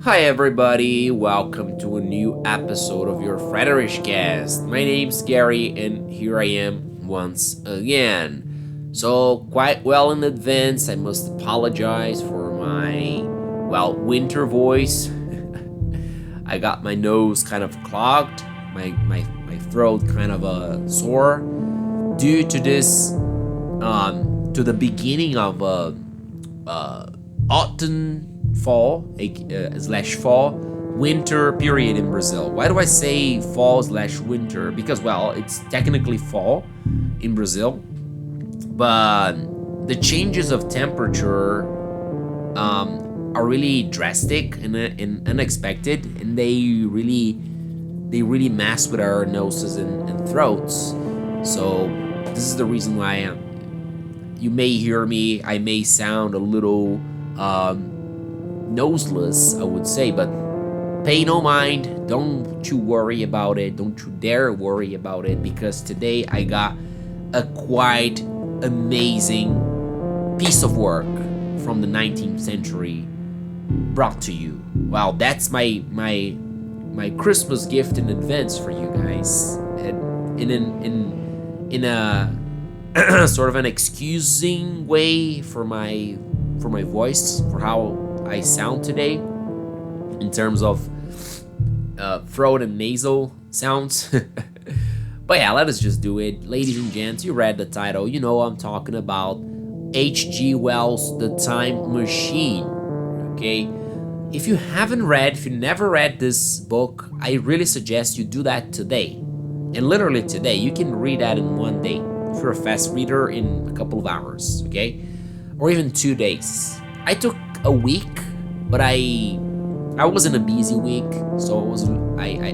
Hi everybody, welcome to a new episode of your Frederish Cast. My name's Gary and here I am once again. So, quite well in advance, I must apologize for my, winter voice. I got my nose kind of clogged, my throat kind of sore due to this, to the beginning of autumn slash fall winter period in Brazil. Why do I say fall slash winter? Because it's technically fall in Brazil, but the changes of temperature are really drastic and unexpected, and they really mess with our noses and throats. So this is the reason why you may hear me. I may sound a little noseless, I would say, but pay no mind. Don't you worry about it. Don't you dare worry about it, because today I got a quite amazing piece of work from the 19th century brought to you. Well, that's my Christmas gift in advance for you guys, and in a sort of an excusing way for my voice, for how I sound today in terms of throat and nasal sounds. But yeah, let us just do it. Ladies and gents, you read the title. You know I'm talking about H.G. Wells' The Time Machine. Okay? If you never read this book, I really suggest you do that today. And literally today, you can read that in one day. If you're a fast reader, in a couple of hours, okay? Or even 2 days. I took a week, but I was in a busy week, so I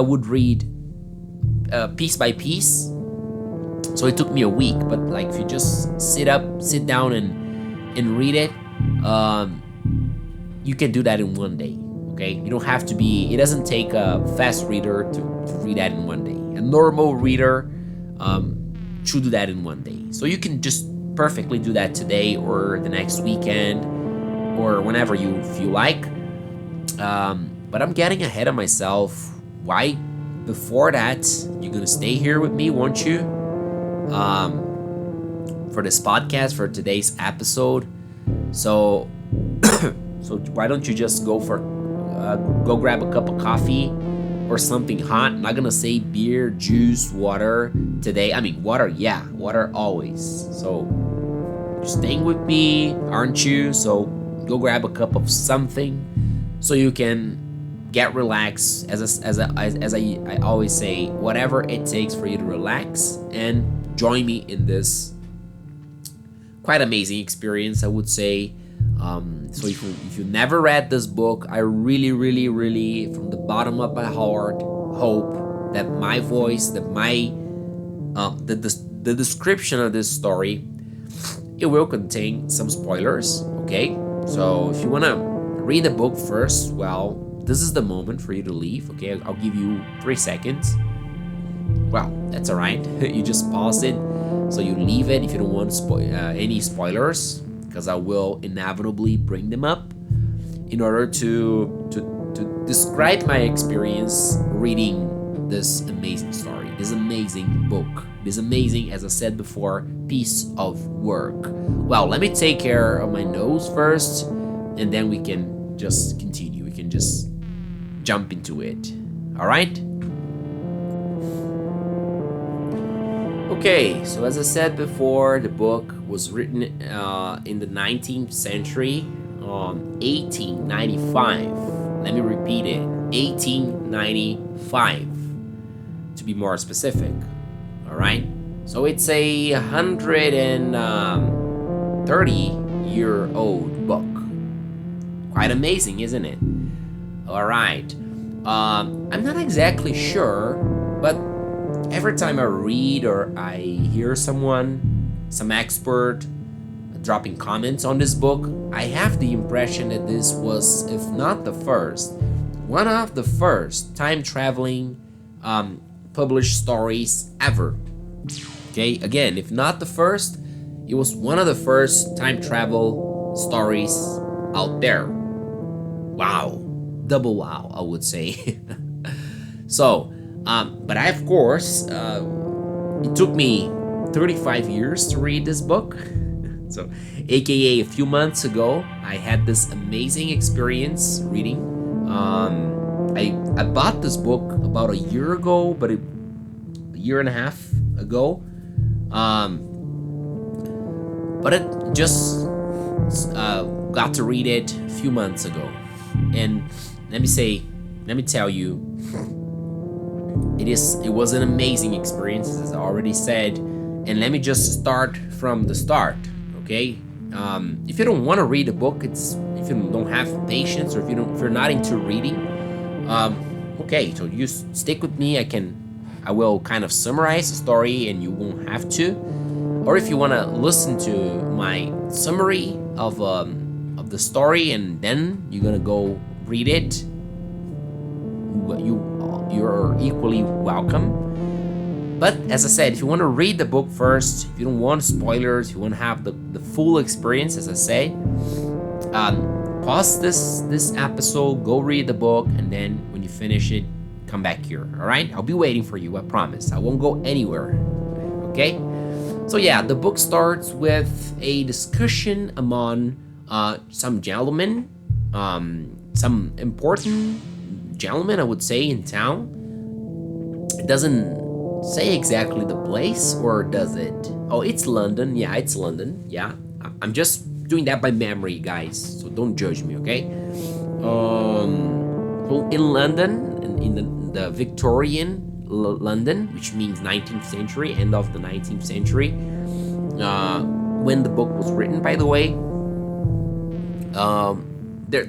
would read piece by piece. So it took me a week, but like if you just sit down and read it, you can do that in one day. Okay, you don't have to be. It doesn't take a fast reader to read that in one day. A normal reader should do that in one day. So you can just perfectly do that today or the next weekend or whenever you feel like. But I'm getting ahead of myself. Why? Before that, you're gonna stay here with me, won't you? For this podcast, for today's episode. So, so why don't you just go grab a cup of coffee or something hot. I'm not gonna say beer, juice, water today. I mean, water, yeah, water always. So you're staying with me, aren't you? So go grab a cup of something so you can get relaxed. As I always say, whatever it takes for you to relax and join me in this quite amazing experience, I would say. So if you never read this book, I really, really, really, from the bottom of my heart, hope that my voice, that my the description of this story, it will contain some spoilers. Okay, so if you wanna read the book first, this is the moment for you to leave. Okay, I'll give you 3 seconds. Well, that's all right. You just pause it, so you leave it if you don't want any spoilers, because I will inevitably bring them up in order to describe my experience reading this amazing story, this amazing book, this amazing, as I said before, piece of work. Well, let me take care of my nose first, and then we can just continue. We can just jump into it. All right? Okay, so as I said before, the book was written in the 19th century, 1895. Let me repeat it, 1895, to be more specific. All right, so it's a 130-year-old book. Quite amazing, isn't it? All right, I'm not exactly sure, but every time I read or I hear some expert dropping comments on this book, I have the impression that this was, if not the first, one of the first time-traveling published stories ever. Okay, again, if not the first, it was one of the first time travel stories out there. Wow, double wow, I would say. So, but I, of course, it took me 35 years to read this book. So, aka a few months ago, I had this amazing experience reading. I bought this book about a year ago, but a year and a half ago. But it just got to read it a few months ago, and let me tell you, it was an amazing experience, as I already said. And let me just start from the start, okay? If you don't want to read a book, if you don't have patience, or if you're not into reading, okay, so you stick with me. I will kind of summarize the story, and you won't have to. Or if you want to listen to my summary of the story, and then you're gonna go read it, you're equally welcome. But as I said, if you want to read the book first, if you don't want spoilers, if you want to have the full experience, as I say, pause this episode, go read the book, and then when you finish it, come back here. All right, I'll be waiting for you. I promise. I won't go anywhere. Okay. So yeah, the book starts with a discussion among some gentlemen, some important gentlemen, I would say, in town. It doesn't say exactly the place, or does it? Oh, it's London. Yeah, it's London. Yeah, I'm just doing that by memory, guys, so don't judge me, okay? Well, in London, in the Victorian London, which means 19th century, end of the 19th century, when the book was written, by the way.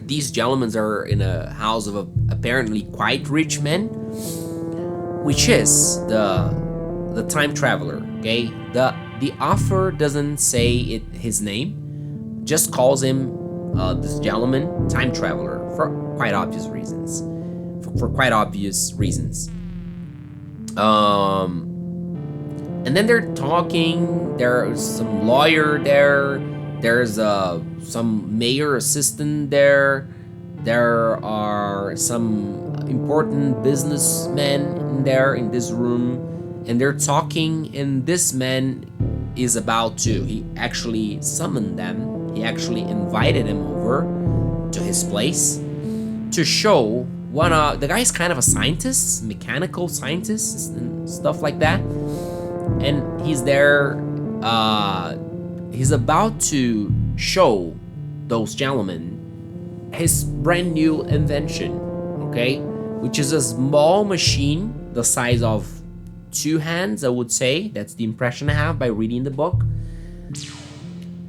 These gentlemen are in a house of apparently quite rich men, which is the time traveler. Okay, the author doesn't say his name, just calls him this gentleman time traveler for quite obvious reasons. For quite obvious reasons. And then they're talking. There's some lawyer there. There's some mayor assistant there. There are some important businessmen in this room, and they're talking. And this man is about to. He actually summoned them. He actually invited them over to his place to show the guy's kind of a scientist, mechanical scientist, and stuff like that. And he's there. He's about to show those gentlemen his brand new invention, okay, which is a small machine the size of 2 hands, I would say. That's the impression I have by reading the book.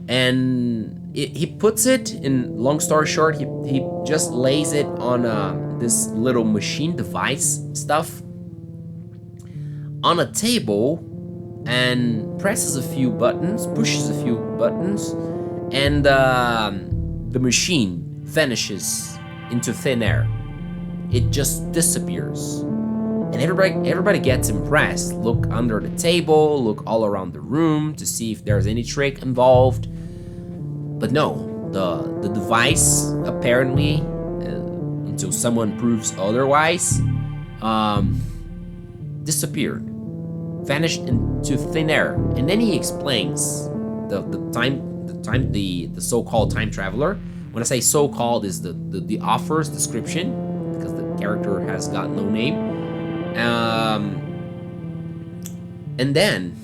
And he puts it in, long story short, he just lays it on this little machine device stuff on a table, and presses a few buttons, pushes a few buttons, and the machine vanishes into thin air. It just disappears. And everybody gets impressed. Look under the table, look all around the room to see if there's any trick involved. But no, the device apparently, until someone proves otherwise, disappeared, vanished into thin air. And then he explains the so-called time traveler. When I say so-called, is the author's description, because the character has got no name. And then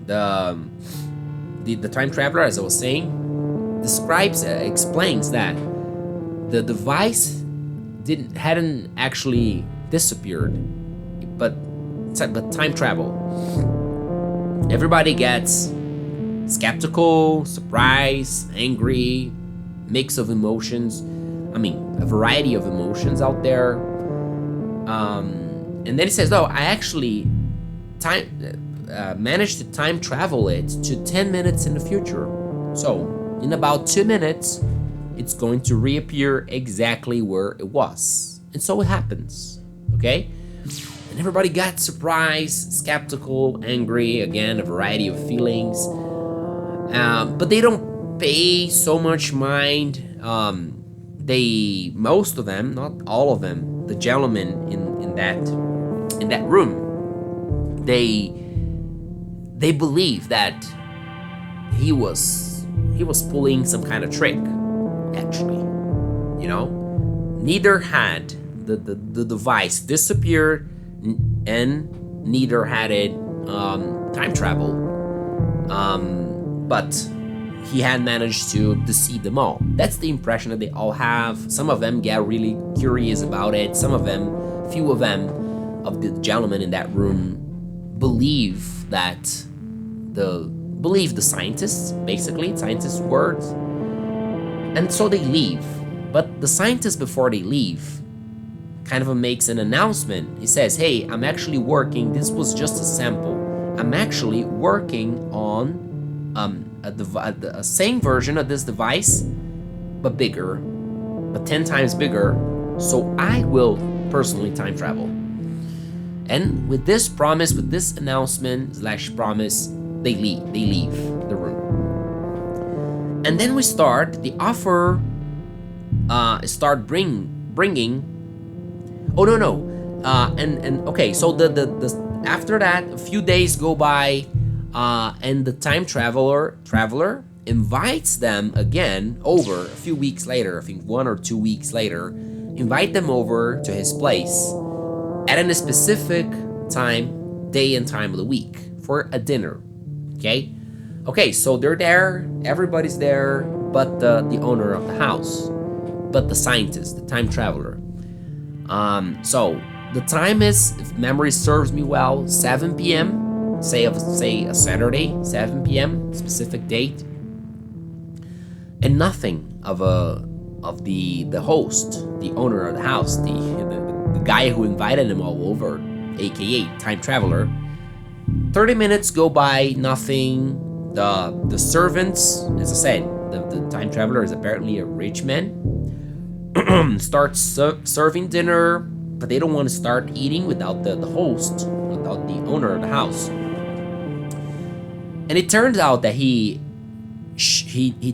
the time traveler, as I was saying, explains that the device hadn't actually disappeared, but time travel. Everybody gets skeptical, surprised, angry, mix of emotions. I mean, a variety of emotions out there. And then he says, "Oh, I actually managed to time travel it to 10 minutes in the future. So in about 2 minutes, it's going to reappear exactly where it was." And so it happens. Okay? And everybody got surprised, skeptical, angry, again, a variety of feelings. But they don't pay so much mind most of them, not all of them, the gentlemen in that room, they believe that he was pulling some kind of trick, actually. You know, neither had the device disappeared, and neither had it time travel. But he had managed to deceive them all. That's the impression that they all have. Some of them get really curious about it. Some of them, few of them, of the gentlemen in that room, believe the scientists, basically, scientists' words. And so they leave. But the scientist, before they leave, kind of makes an announcement. He says, hey, I'm actually working, this was just a sample. I'm actually working on a same version of this device, but bigger, but 10 times bigger, so I will personally time travel. And with this promise, with this announcement / promise, they leave the room. And then the offer start bringing. Oh no. And okay, so the after that, a few days go by, and the time traveler invites them again over a few weeks later. I think 1 or 2 weeks later, invite them over to his place at a specific day and time of the week for a dinner. Okay, so they're there, everybody's there, but the owner of the house, but the scientist, the time traveler. So the time is, if memory serves me well, 7 p.m. Say a Saturday, 7 p.m. specific date, and nothing of the host, the owner of the house, the guy who invited them all over, aka time traveler. 30 minutes go by, nothing. The servants, as I said, the time traveler is apparently a rich man. Starts serving dinner, but they don't want to start eating without the host, without the owner of the house. And it turns out that he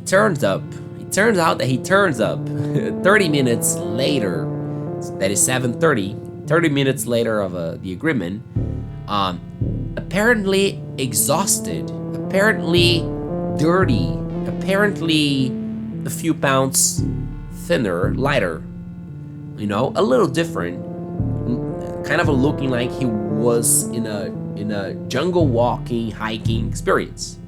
turns up. It turns out that he turns up 30 minutes later. That is 7:30. 30 minutes later of the agreement. Apparently exhausted, apparently dirty, apparently a few pounds thinner, lighter, a little different, kind of looking like he was in a jungle walking, hiking experience,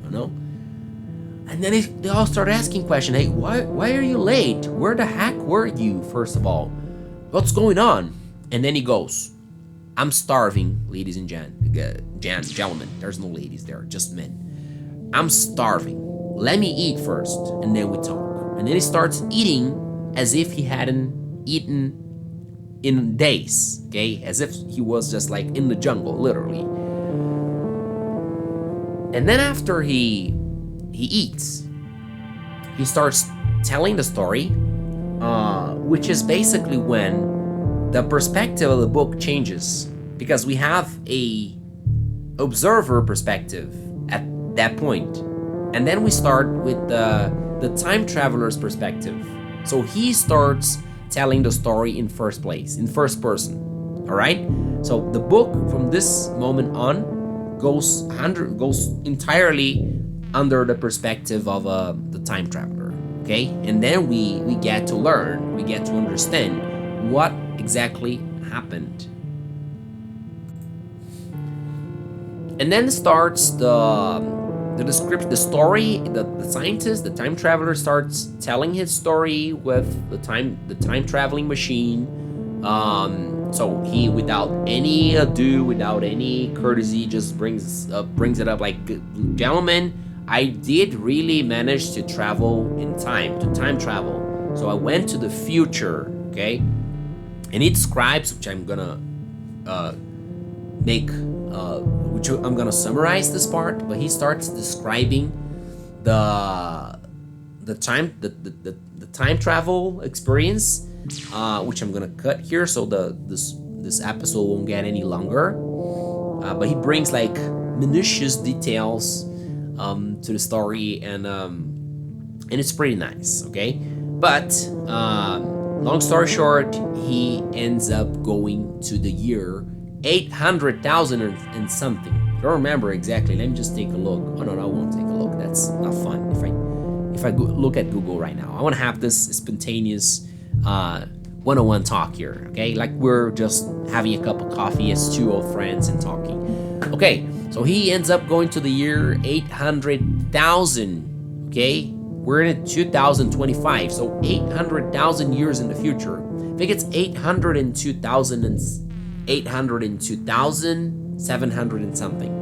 And then they all start asking questions. Hey, why are you late? Where the heck were you, first of all? What's going on? And then he goes, I'm starving, ladies and gentlemen. There's no ladies there, just men. I'm starving. Let me eat first, and then we talk. And then he starts eating as if he hadn't eaten in days, okay? As if he was just like in the jungle, literally. And then after he eats, he starts telling the story, which is basically when the perspective of the book changes, because we have a observer perspective at that point, and then we start with the time traveler's perspective. So he starts telling the story in first person. All right. So the book from this moment on goes entirely under the perspective of the time traveler. Okay, and then we get to learn, we get to understand what exactly happened. And then starts the description, the story. The scientist, the time traveler, starts telling his story with the time traveling machine. So he, without any ado, without any courtesy, just brings it up like, gentlemen, I did really manage to travel in time, to time travel. So I went to the future, okay? And he describes, which I'm gonna I'm gonna summarize this part, but he starts describing the time travel experience, which I'm gonna cut here, so this episode won't get any longer. But he brings like minutious details to the story, and it's pretty nice. Okay, But long story short, he ends up going to the year 800,000 and something. I don't remember exactly. Let me just take a look. Oh no, I won't take a look. That's not fun. If I look at Google right now, I want to have this spontaneous 101 talk here. Okay, like we're just having a cup of coffee as two old friends and talking. Okay, so he ends up going to the year 800,000. Okay, we're in 2025, so 800,000 years in the future. I think it's 802,000 and 802,700 and something,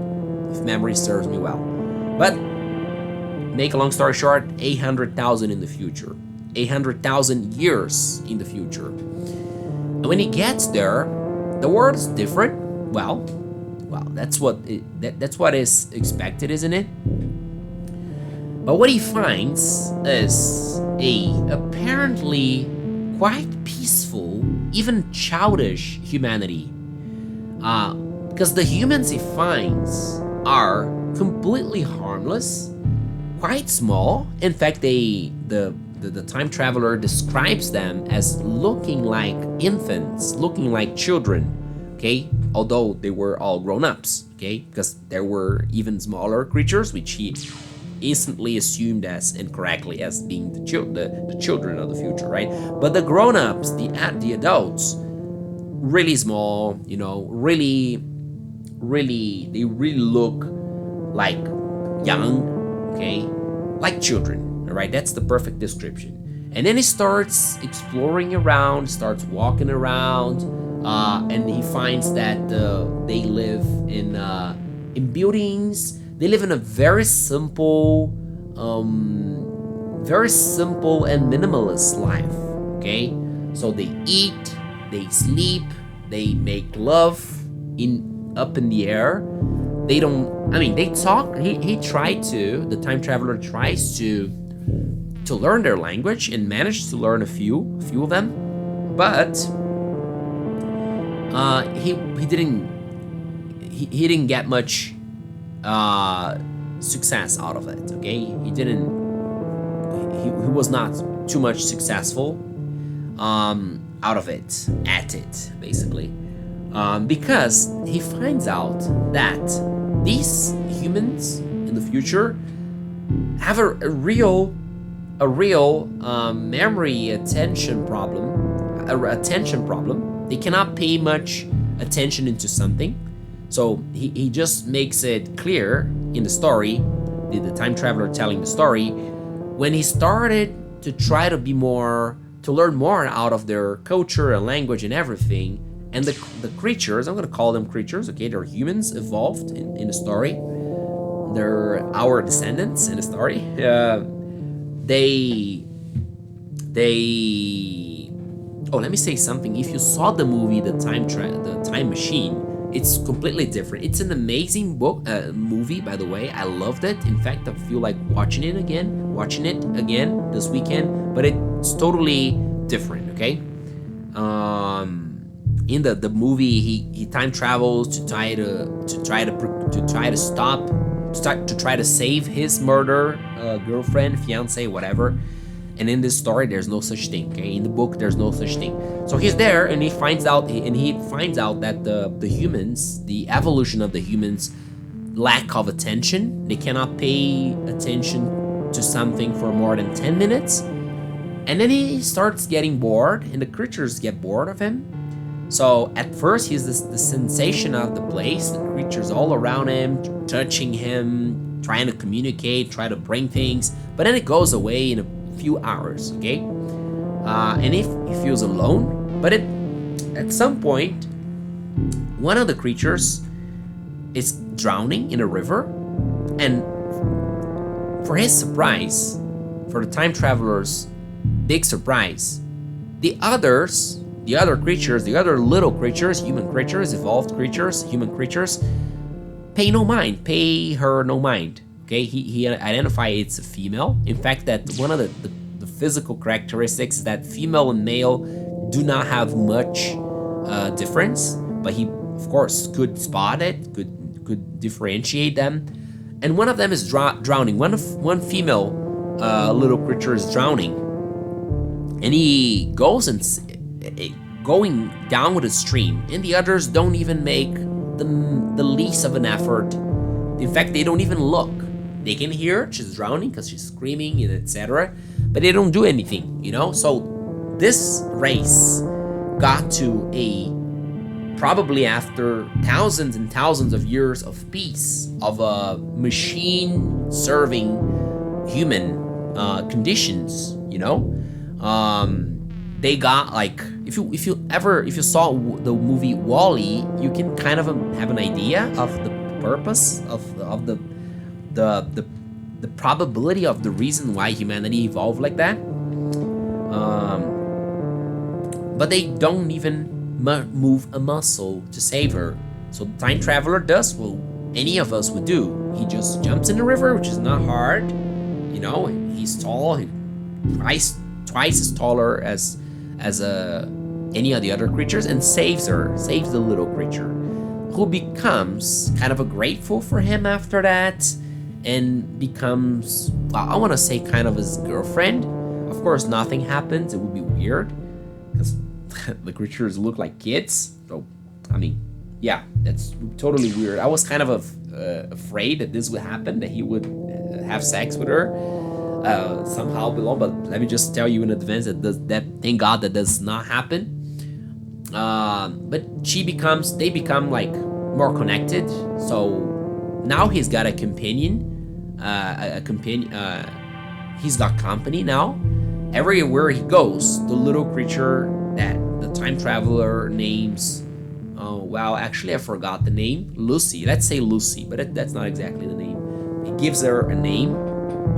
if memory serves me well. But make a long story short, 800,000 in the future, 800,000 years in the future. And when he gets there, the world is different. Well, that's what is expected, isn't it? But what he finds is a apparently quite peaceful, even childish humanity. Because the humans he finds are completely harmless, quite small. In fact, the time traveler describes them as looking like infants, looking like children. Okay, although they were all grown-ups. Okay, because there were even smaller creatures, which he instantly assumed as incorrectly as being the children of the future, right? But the grown-ups, the adults, really small, really they really look like young, okay, like children. All right, that's the perfect description. And then he starts exploring around, starts walking around, and he finds that they live in buildings. They live in a very simple and minimalist life. Okay, so they eat, they sleep, they make love up in the air. They don't. I mean, they talk. He tried to. The time traveler tries to learn their language and managed to learn a few of them, but he didn't get much success out of it. Okay, he was not too much successful out of it, at it, basically, because he finds out that these humans in the future have a real memory attention problem. They cannot pay much attention into something. So he just makes it clear in the story, the time traveler telling the story, when he started to try to learn more out of their culture and language and everything, and the creatures, I'm going to call them creatures, okay, they're humans evolved in the story. They're our descendants in the story. Let me say something. If you saw the movie The Time Machine, it's completely different. It's an amazing movie, by the way. I loved it. In fact, I feel like watching it again this weekend. But it's totally different. Okay. In the movie, he time travels to try to save his murder girlfriend, fiance, whatever. And in this story, there's no such thing. Okay, in the book, there's no such thing. So he's there, and he finds out that the humans, the evolution of the humans, lack of attention. They cannot pay attention to something for more than 10 minutes. And then he starts getting bored, and the creatures get bored of him. So at first, he's the sensation of the place. The creatures all around him, touching him, trying to communicate, try to bring things. But then it goes away in a few hours, okay? And if he feels alone, but at some point, one of the creatures is drowning in a river, and for his surprise, for the time traveler's big surprise, the other creatures, the other little creatures, human creatures, evolved creatures, human creatures, pay her no mind. Okay, he identified it's a female. In fact, that one of the physical characteristics is that female and male do not have much difference, but he, of course, could spot it, could differentiate them. And one of them is drowning. One female little creature is drowning, and he goes and going down with the stream, and the others don't even make the least of an effort. In fact, they don't even look. They can hear she's drowning because she's screaming and etc., but they don't do anything, So this race got to a probably after thousands and thousands of years of peace, of a machine serving human conditions, they got like, if you saw the movie Wall-E, you can kind of have an idea of the purpose of the probability of the reason why humanity evolved like that. But they don't even move a muscle to save her. So the time traveler does what any of us would do. He just jumps in the river, which is not hard. He's tall. He twice as taller as any of the other creatures, and saves the little creature, who becomes kind of grateful for him after that, and becomes, I want to say, kind of his girlfriend. Of course, nothing happens. It would be weird because the creatures look like kids. So, yeah, that's totally weird. I was kind of afraid that this would happen, that he would have sex with her somehow below. But let me just tell you in advance that thank God that does not happen. But they become like more connected. So now he's got a companion. He's got company now. Everywhere he goes, the little creature that the time traveler names, actually I forgot the name, Lucy. Let's say Lucy, but that's not exactly the name. He gives her a name,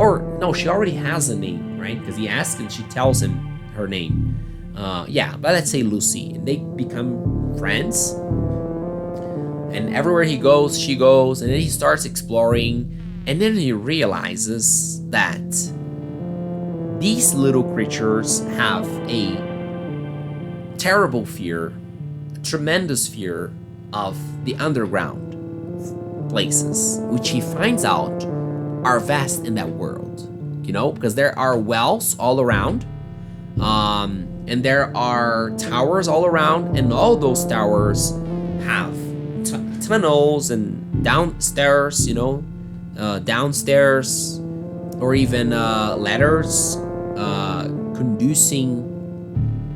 or no, she already has a name, right? Because he asks and she tells him her name. But let's say Lucy, and they become friends. And everywhere he goes, she goes, and then he starts exploring, and then he realizes that these little creatures have a terrible fear, a tremendous fear of the underground places, which he finds out are vast in that world, because there are wells all around, and there are towers all around, and all those towers have tunnels and downstairs, or even ladders conducing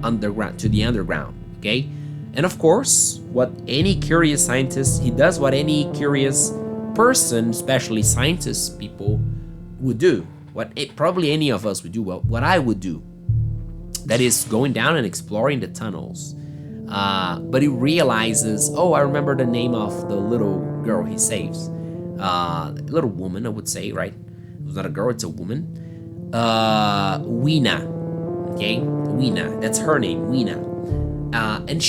underground to the underground. Okay, and of course, what any curious scientist, he does what any curious person, especially scientists, people would do. Probably any of us would do. What I would do. That is going down and exploring the tunnels. But he realizes, I remember the name of the little girl he saves. Little woman, I would say, right? It's not a girl, it's a woman. Weena. Okay? Weena. That's her name, Weena. And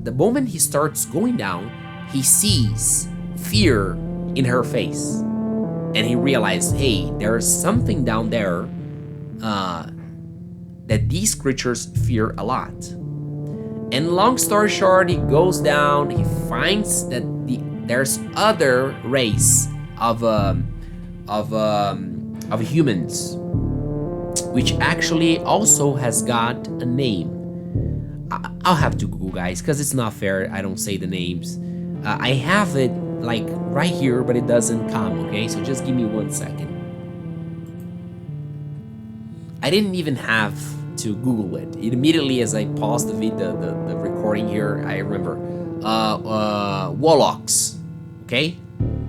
the moment he starts going down, he sees fear in her face. And he realized, hey, there's something down there that these creatures fear a lot. And long story short, he goes down, he finds that there's other race of humans, which actually also has got a name. I'll have to Google, guys, because it's not fair I don't say the names. I have it like right here, but it doesn't come, okay? So just give me 1 second. I didn't even have to Google it. Immediately as I paused the recording here, I remember. Warlocks, okay?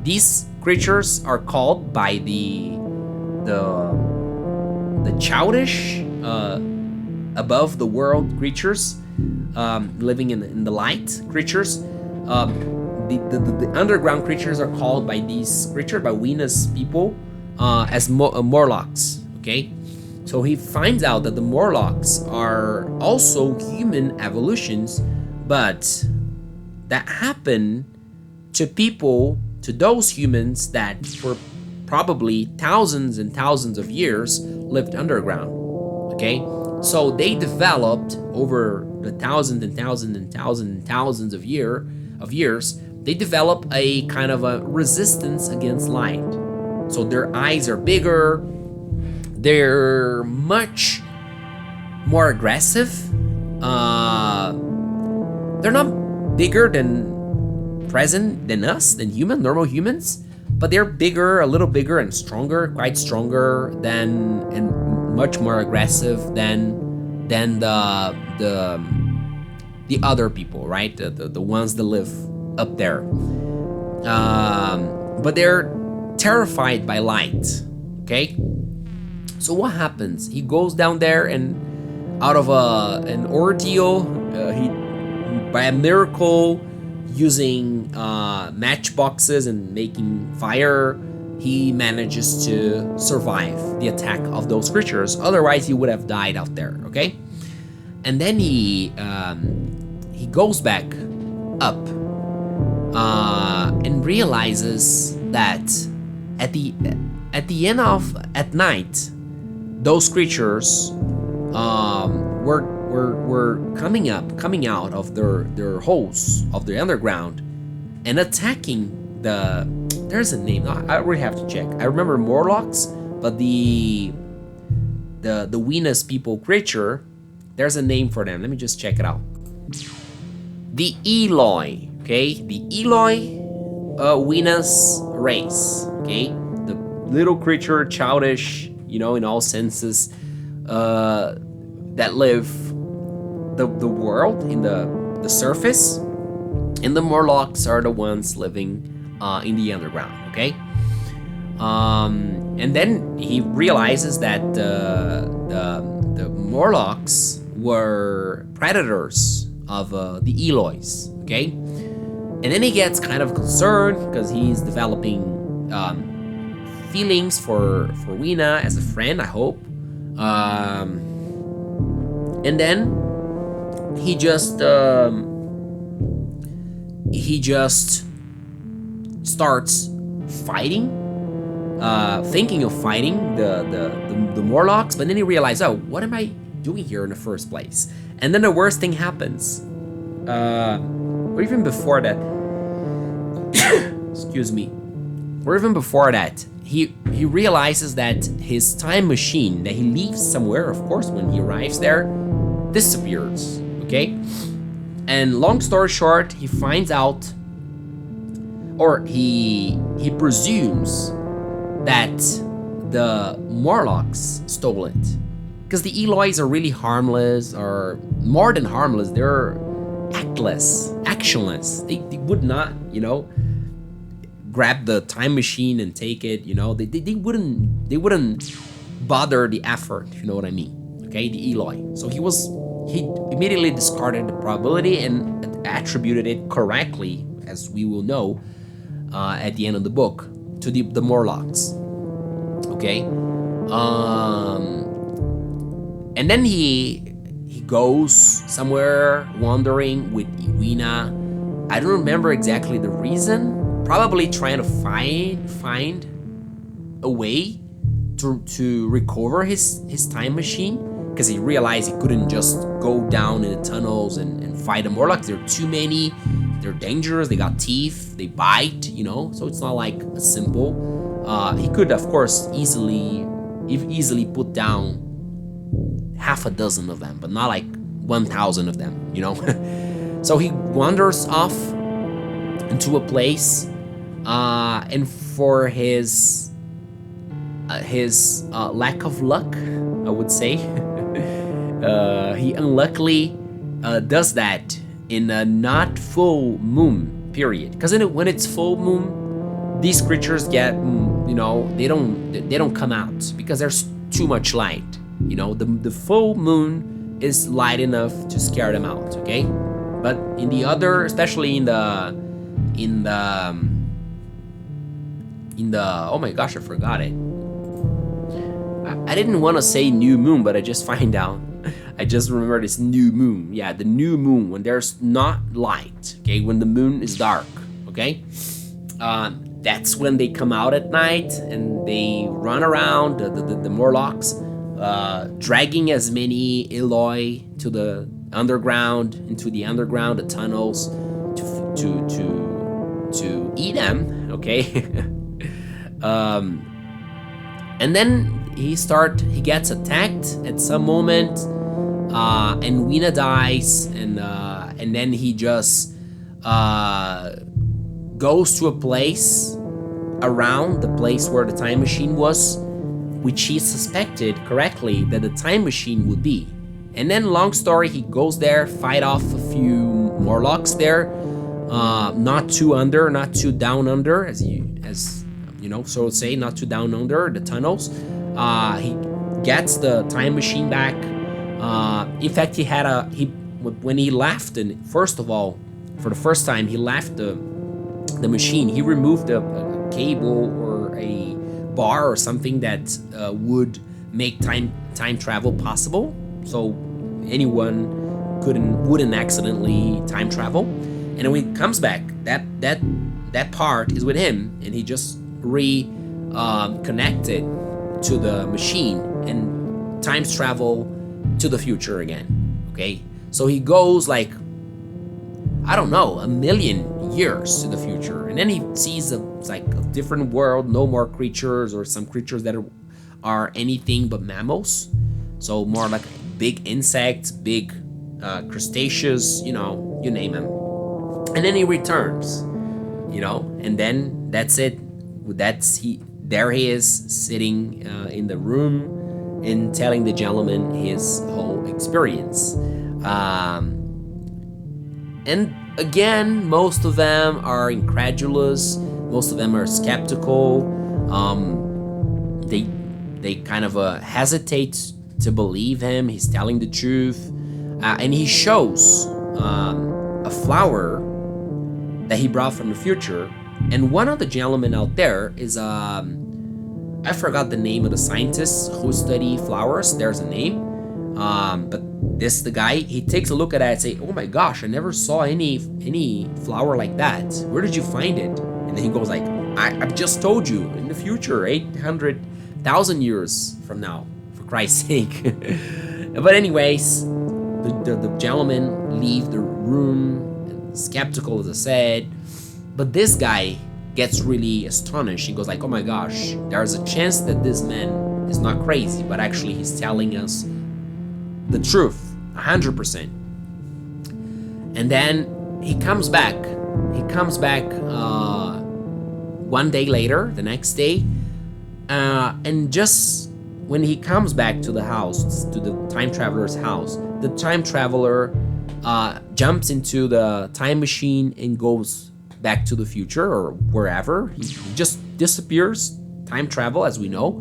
These creatures are called by the childish, above the world creatures, living in the light creatures. The underground creatures are called by these creatures, by Weena's people, as Morlocks, okay? So he finds out that the Morlocks are also human evolutions, but that happen to people, to those humans that for probably thousands and thousands of years lived underground, okay? So they developed over the thousands and thousands and thousands and thousands of years, they develop a kind of a resistance against light. So their eyes are bigger, they're much more aggressive. Uh, they're not bigger than present than us, than normal humans, but they're bigger, a little bigger and stronger, quite stronger than, and much more aggressive than the other people, right? The ones that live up there. But they're terrified by light. Okay. So what happens? He goes down there, and out of an ordeal, he by a miracle, using matchboxes and making fire, he manages to survive the attack of those creatures. Otherwise, he would have died out there. Okay, and then he goes back up and realizes that at the end of at night, those creatures were coming out of their holes of the underground and attacking the. There's a name. I really have to check. I remember Morlocks, but the Venus people creature. There's a name for them. Let me just check it out. The Eloi. Okay, the Eloi Venus race. Okay, the little creature, childish, in all senses, that live the world in the surface, and the Morlocks are the ones living in the underground. Okay, and then he realizes that the Morlocks were predators of the Eloys. Okay, and then he gets kind of concerned because he's developing feelings for Weena as a friend, I hope. And then he just starts fighting, thinking of fighting the Morlocks, but then he realizes, oh, what am I doing here in the first place? And then the worst thing happens. Or even before that, excuse me, or even before that, he realizes that his time machine that he leaves somewhere, of course, when he arrives there, disappears. Okay, and long story short, he finds out, or he presumes that the Morlocks stole it, because the Eloys are really harmless, or more than harmless, they're actionless. They would not, grab the time machine and take it. They wouldn't bother the effort, if you know what I mean. Okay, the Eloi. So he immediately discarded the probability and attributed it correctly, as we will know at the end of the book, to the Morlocks. Okay, and then he goes somewhere wandering with Weena. I don't remember exactly the reason. Probably trying to find a way to recover his time machine, because he realized he couldn't just go down in the tunnels and fight the Morlocks. There are too many. They're dangerous. They got teeth. They bite. So it's not like a simple. He could, of course, easily put down half a dozen of them, but not like 1,000 of them. So he wanders off into a place, and for his lack of luck, I would say, he unluckily does that in a not full moon period. Because when it's full moon, these creatures get, they don't come out because there's too much light. The full moon is light enough to scare them out. Okay, but in the other, especially in the oh my gosh, I forgot it. I didn't want to say new moon, but I just find out. I just remember this new moon. Yeah, the new moon, when there's not light. Okay, when the moon is dark. Okay, that's when they come out at night and they run around the Morlocks, dragging as many Eloi to the underground, the tunnels, to eat them. Okay. And then he gets attacked at some moment and Wina dies, and then he just goes to a place around the place where the time machine was, which he suspected correctly that the time machine would be. And then, long story, he goes there, fight off a few Morlocks there, not too down under, as you know, so to say, not too down under the tunnels. He gets the time machine back. In fact, when he left, and first of all, for the first time, he left the machine. He removed a cable or a bar or something that would make time travel possible, so anyone wouldn't accidentally time travel. And then when he comes back, that part is with him, and he just reconnected to the machine and times travel to the future again. Okay, so he goes like, I don't know, 1 million years to the future, and then he sees a different world, no more creatures, or some creatures that are anything but mammals, so more like big insects, big crustaceous, you know, you name them. And then he returns, you know, and then that's it. There he is sitting in the room and telling the gentleman his whole experience. And again, most of them are incredulous. Most of them are skeptical. They kind of hesitate to believe him. He's telling the truth, and he shows a flower that he brought from the future. And one of the gentlemen out there is I forgot the name of the scientists who study flowers. There's a name, but the guy, he takes a look at that and say, "Oh my gosh, I never saw any flower like that. Where did you find it?" And then he goes like, "I've just told you, in the future, 800,000 years from now, for Christ's sake." But anyways, the gentleman leave the room, skeptical as I said. But this guy gets really astonished. He goes like, "Oh my gosh, there's a chance that this man is not crazy, but actually he's telling us the truth, 100%. And then he comes back. One day later, the next day, and just when he comes back to the house, to the time traveler's house, the time traveler jumps into the time machine and goes back to the future or wherever. He just disappears. Time travel, as we know,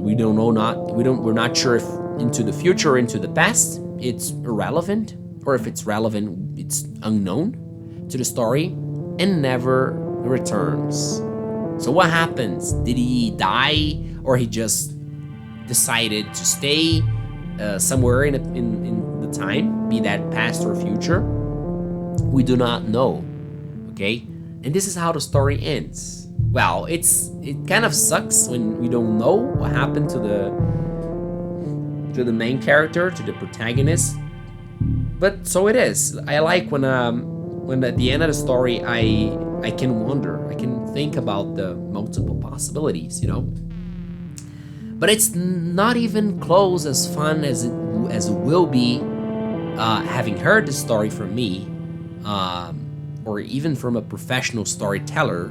we're not sure if into the future or into the past. It's irrelevant, or if it's relevant, it's unknown to the story, and never returns. So what happens? Did he die, or he just decided to stay somewhere in the time, be that past or future? We do not know. Okay, and this is how the story ends. Well, it kind of sucks when we don't know what happened to the main character, to the protagonist. But so it is. I like when at the end of the story I can wonder, I can think about the multiple possibilities, you know. But it's not even close as fun as it will be having heard the story from me, or even from a professional storyteller,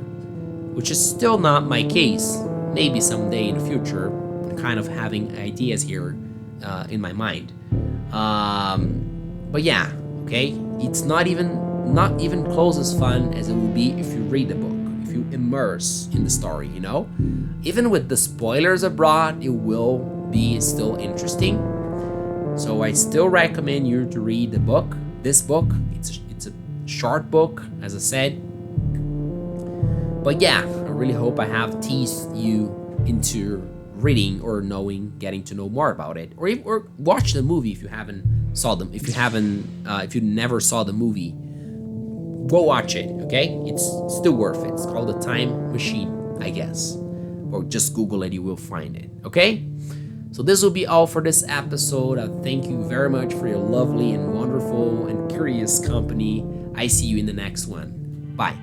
which is still not my case. Maybe someday in the future, I'm kind of having ideas here in my mind. But yeah, okay, it's not even close as fun as it will be if you read the book, if you immerse in the story, you know. Even with the spoilers abroad, it will be still interesting. So I still recommend you to read the book. This book, it's a short book, as I said. But yeah, I really hope I have teased you into reading or getting to know more about it, or watch the movie if you never saw the movie. Go watch it, okay? It's still worth it. It's called The Time Machine, I guess, or just Google it, you will find it. Okay, so this will be all for this episode. I thank you very much for your lovely and wonderful and curious company. I see you in the next one. Bye.